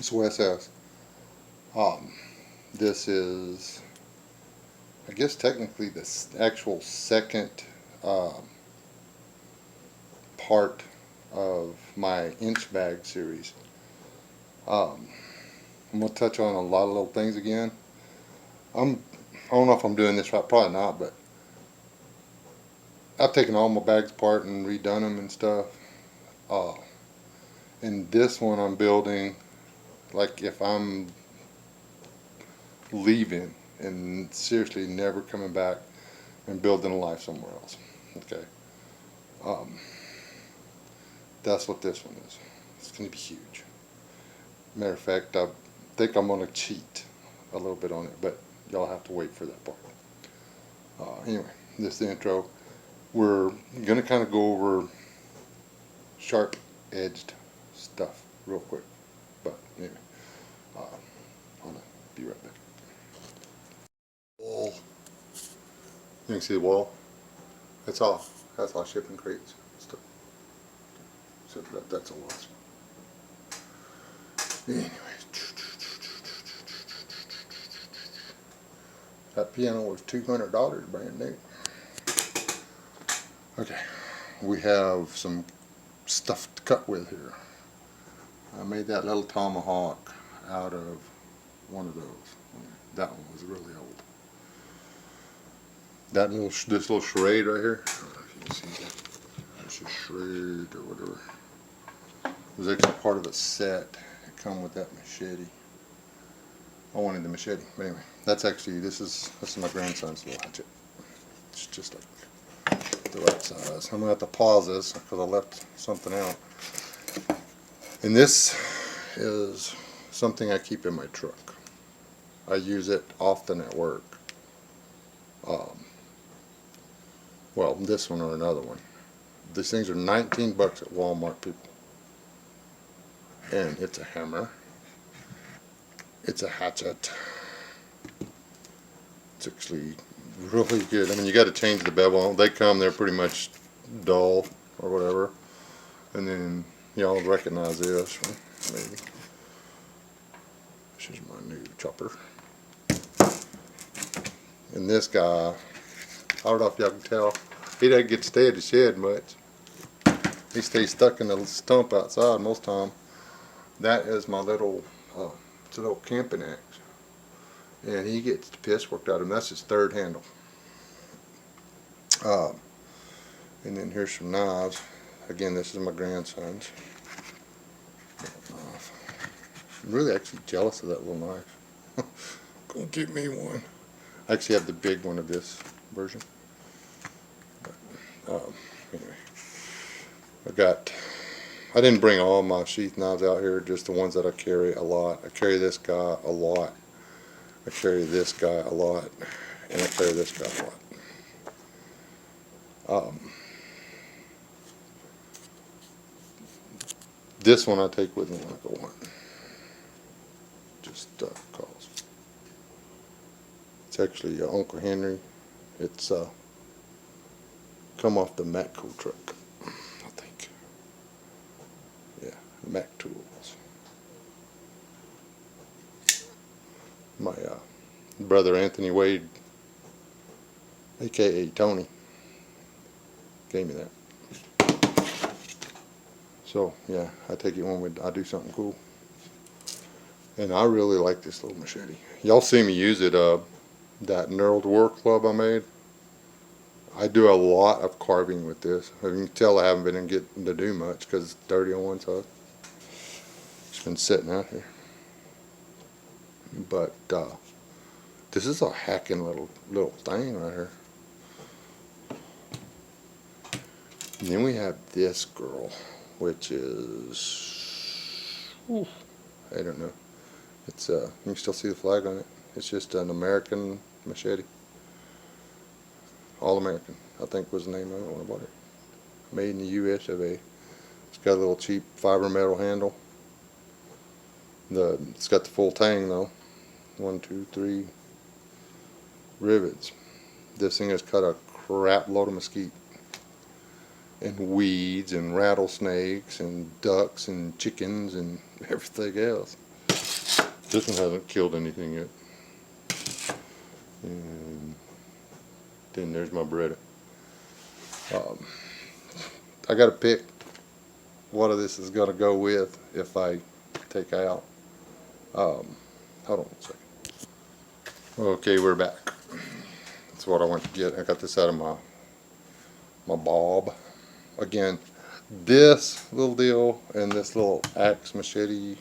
So SS. This is, I guess technically the actual second part of my INCHbag series. I'm going to touch on a lot of little things again. I don't know if I'm doing this right, probably not, but I've taken all my bags apart and redone them and stuff. And this one I'm building like if I'm leaving and seriously never coming back and building a life somewhere else. Okay. That's what this one is. It's going to be huge. Matter of fact, I think I'm going to cheat a little bit on it, but y'all have to wait for that part. Anyway, this is the intro. We're going to kind of go over sharp edged stuff real quick. But anyway, I'm going to be right back. Wall. You can see the wall. That's all shipping crates. Stuff. So that's a lot. Anyways, that piano was $200 brand new. Okay, we have some stuff to cut with here. I made that little tomahawk out of one of those. That one was really old. This little charade right here. I don't know if you can see that. That's a charade or whatever. It was actually part of a set. It come with that machete. I wanted the machete, but anyway, that's actually this is my grandson's little hatchet. It's just like the right size. I'm gonna have to pause this because I left something out. And this is something I keep in my truck. I use it often at work. Well, this one or another one. These things are 19 bucks at Walmart, people. And it's a hammer. It's a hatchet. It's actually really good. I mean, you got to change the bevel. They come, they're pretty much dull or whatever. And then y'all recognize this, maybe. This is my new chopper. And this guy, I don't know if y'all can tell, he doesn't get to stay at the shed much. He stays stuck in the stump outside most time. That is my little, it's a little camping axe. And he gets the piss worked out of him. That's his third handle. And then here's some knives. Again, this is my grandson's. I'm really actually jealous of that little knife. Go get me one. I actually have the big one of this version. But, anyway, I didn't bring all my sheath knives out here, just the ones that I carry a lot. I carry this guy a lot. I carry this guy a lot. And I carry this guy a lot. This one I take with me when I go hunting. Just cause. It's actually Uncle Henry. It's come off the Matco truck, I think. Yeah, Mac Tools. My brother Anthony Wade, aka Tony, gave me that. So yeah, I take it when I do something cool. And I really like this little machete. Y'all see me use it, that knurled war club I made. I do a lot of carving with this. You can tell I haven't been getting to do much because it's dirty on one side. It's been sitting out here. But this is a hacking little thing right here. And then we have this girl, which is, I don't know. It's you can still see the flag on it. It's just an American machete. All American, I think was the name of it when I bought it. Made in the US of A. It's got a little cheap fiber metal handle. It's got the full tang though. 1, 2, 3 rivets. This thing has cut a crap load of mesquite and weeds and rattlesnakes and ducks and chickens and everything else. This one hasn't killed anything yet. And then there's my Beretta. I got to pick what of this is going to go with if I take out. Hold on one second. Okay, we're back. That's what I went to get. I got this out of my bob. Again, this little deal and this little axe machete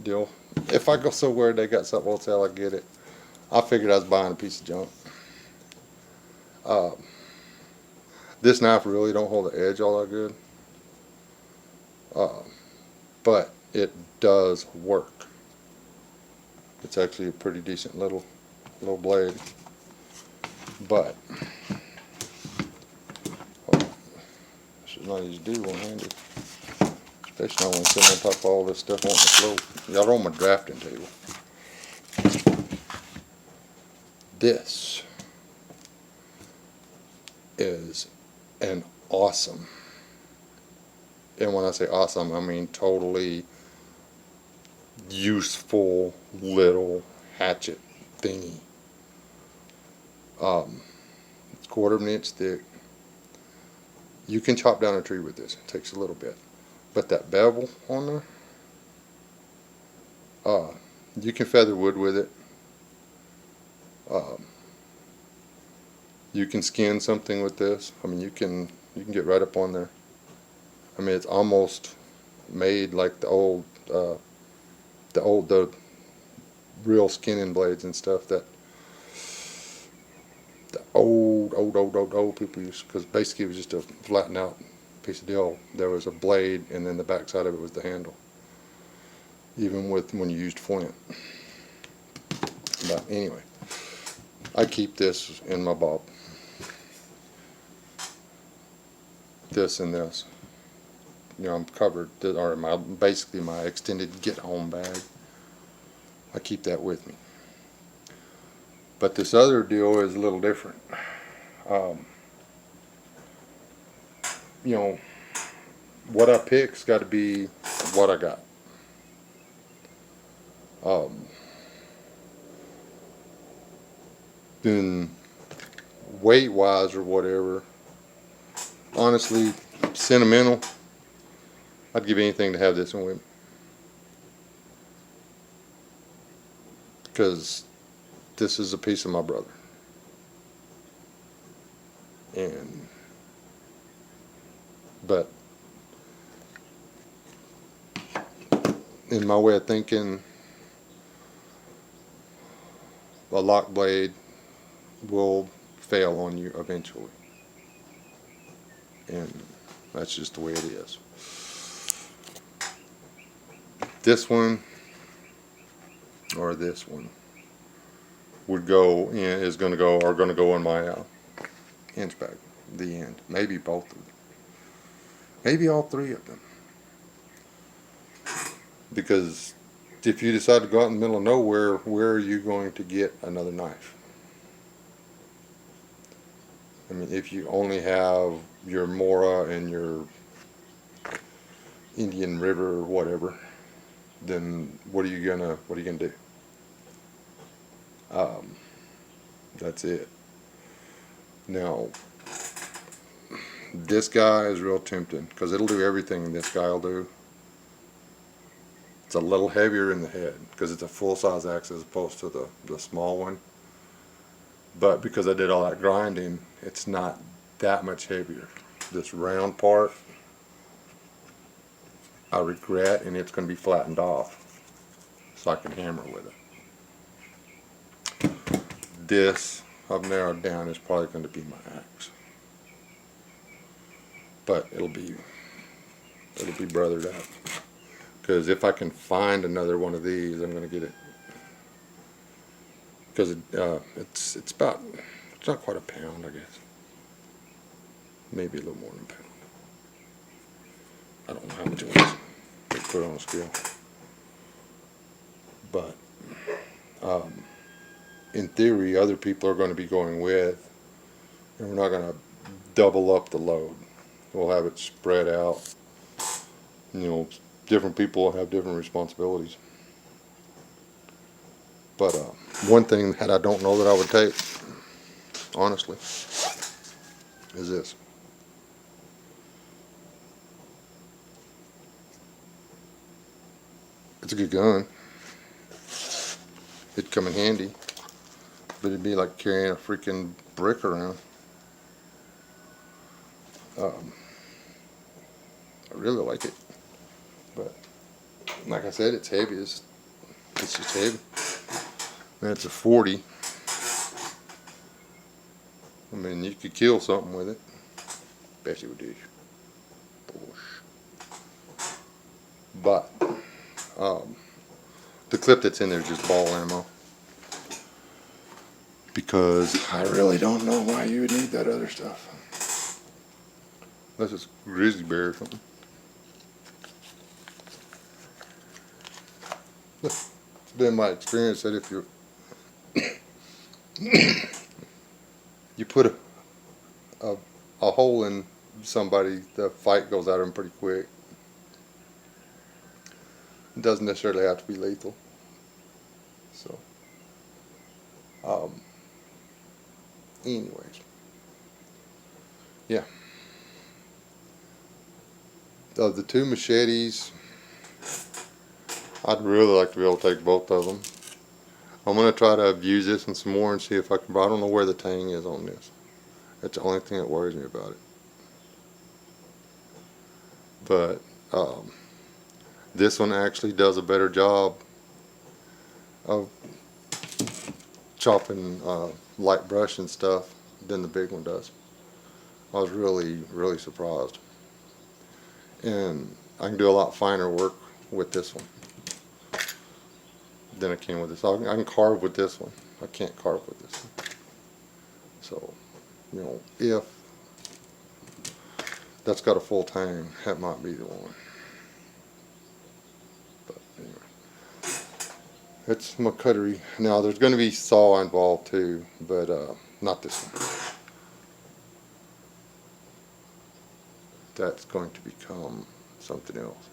deal. If I go somewhere they got something on sale, I get it. I figured I was buying a piece of junk. This knife really don't hold the edge all that good, but it does work. It's actually a pretty decent little blade, but this is not easy to do one-handed, especially not when I'm sitting on top of all this stuff on the floor. Y'all on my drafting table. This is an awesome, and when I say awesome, I mean totally useful little hatchet thingy. It's 1/4 of an inch thick. You can chop down a tree with this. It takes a little bit, but that bevel on there, you can feather wood with it. You can skin something with this. I mean, you can get right up on there. I mean, it's almost made like the real skinning blades and stuff that the old people used, because basically it was just a flattened out piece of deal. There was a blade, and then the back side of it was the handle. Even when you used flint. But anyway, I keep this in my bob. This and this. You know, I'm covered, or basically my extended get home bag. I keep that with me. But this other deal is a little different. You know, what I pick's got to be what I got. Then weight wise or whatever, honestly, sentimental, I'd give anything to have this one with me. Because this is a piece of my brother. But in my way of thinking, a lock blade will fail on you eventually. And that's just the way it is. This one or this one would go in, are going to go in my INCHbag. The end. Maybe both of them. Maybe all three of them. Because if you decide to go out in the middle of nowhere, where are you going to get another knife? I mean, if you only have your Mora and your Indian River or whatever, then what are you gonna do? That's it. Now, this guy is real tempting because it'll do everything this guy will do. It's a little heavier in the head because it's a full-size axe as opposed to the small one. But because I did all that grinding, it's not that much heavier. This round part, I regret, and it's going to be flattened off so I can hammer with it. This, I've narrowed down, is probably going to be my axe. But it'll be brothered up. Because if I can find another one of these, I'm going to get it. Because it's not quite a pound, I guess. Maybe a little more than a pound. I don't know how much it was. Let's put it on a scale. But in theory, other people are going to be going with, and we're not going to double up the load. We'll have it spread out. You know, different people have different responsibilities. But one thing that I don't know that I would take, honestly, is this. It's a good gun. It'd come in handy, but it'd be like carrying a freaking brick around. I really like it, but like I said, it's heavy. It's just heavy. And it's a 40. I mean, you could kill something with it. Bet you would do. But the clip that's in there is just ball ammo. Because I really don't know why you would need that other stuff. Unless it's grizzly bear or something. It's been my experience that if you put a hole in somebody, the fight goes out of them pretty quick. It doesn't necessarily have to be lethal. So, anyways, yeah. The two machetes, I'd really like to be able to take both of them. I'm going to try to abuse this one some more and see if I can, but I don't know where the tang is on this. That's the only thing that worries me about it. But this one actually does a better job of chopping light brush and stuff than the big one does. I was really surprised. And I can do a lot finer work with this one than I can with this. I can carve with this one. I can't carve with this one. So, you know, if that's got a full tang, that might be the one. But anyway, it's my cutlery. Now there's going to be saw involved too, but not this one. That's going to become something else.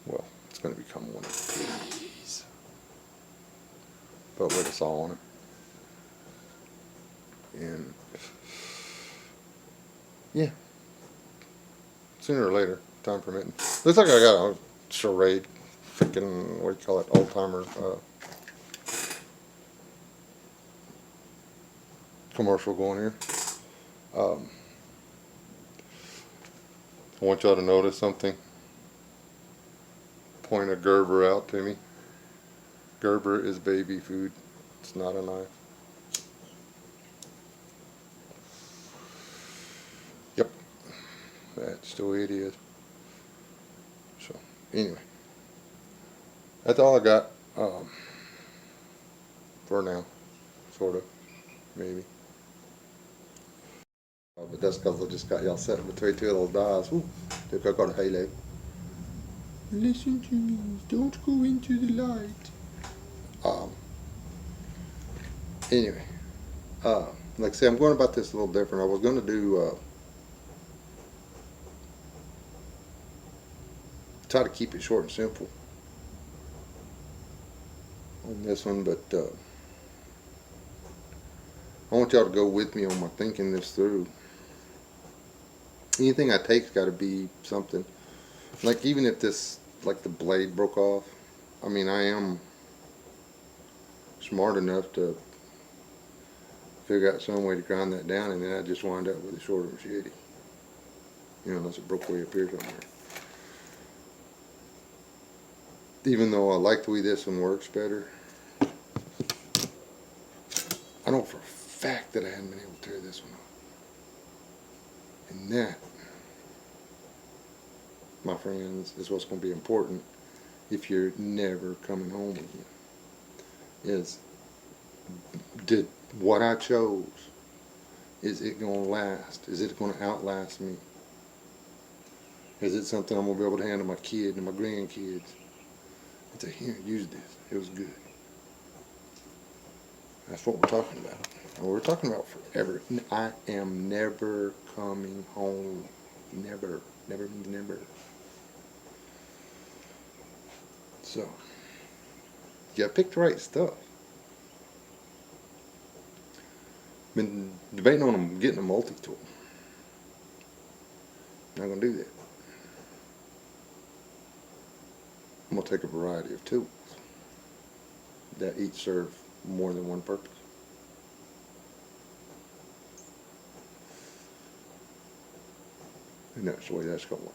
Well, it's going to become one of these, but with a saw on it. And yeah, sooner or later, time permitting. Looks like I got a charade, freaking, what do you call it, old timer commercial going here. I want y'all to notice something. Point a Gerber out to me. Gerber is baby food. It's not a knife. Yep. That's the way it is. So, anyway. That's all I got for now. Sort of. Maybe. But that's because I just got y'all sitting between two of those dies. Ooh, they got a halo. Listen to me. Don't go into the light. Anyway, like I say, I'm going about this a little different. I was going to do try to keep it short and simple on this one, but I want y'all to go with me on my thinking this through. Anything I take's got to be something. Like even if this, like the blade broke off, I mean, I am smart enough to figure out some way to grind that down, and then I just wind up with a shorter machete. You know, unless it broke way up here somewhere. Even though I like the way this one works better, I know for a fact that I haven't been able to tear this one off. And that, my friends, is what's going to be important if you're never coming home again. Is, did what I chose, is it going to last? Is it going to outlast me? Is it something I'm going to be able to hand to my kid and my grandkids? And say, here, use this. It was good. That's what we're talking about. And we're talking about forever. I am never coming home. Never. Never means never. So, You gotta pick the right stuff. Been debating on getting a multi-tool. Not gonna do that. I'm gonna take a variety of tools that each serve more than one purpose. And that's the way that's gonna work.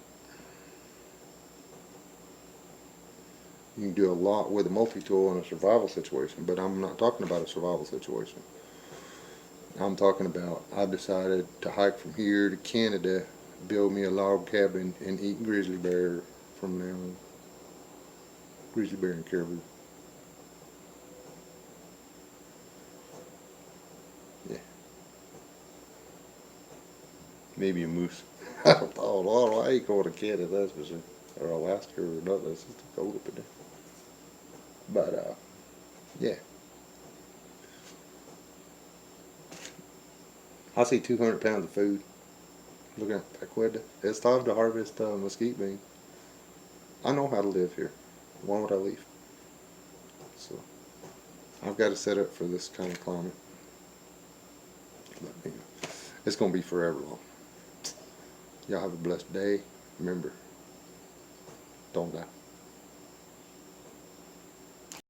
You can do a lot with a multi-tool in a survival situation, but I'm not talking about a survival situation. I'm talking about I've decided to hike from here to Canada, build me a log cabin, and eat grizzly bear from now on. Grizzly bear and caribou. Yeah. Maybe a moose. I don't know. I ain't going to Canada, that's for sure. Or Alaska or nothing. It's just too cold up in there. But, yeah. I see 200 pounds of food. Looking at the back window. It's time to harvest mesquite beans. I know how to live here. Why would I leave? So, I've got to set up for this kind of climate. But, you know, it's going to be forever long. Y'all have a blessed day. Remember, don't die.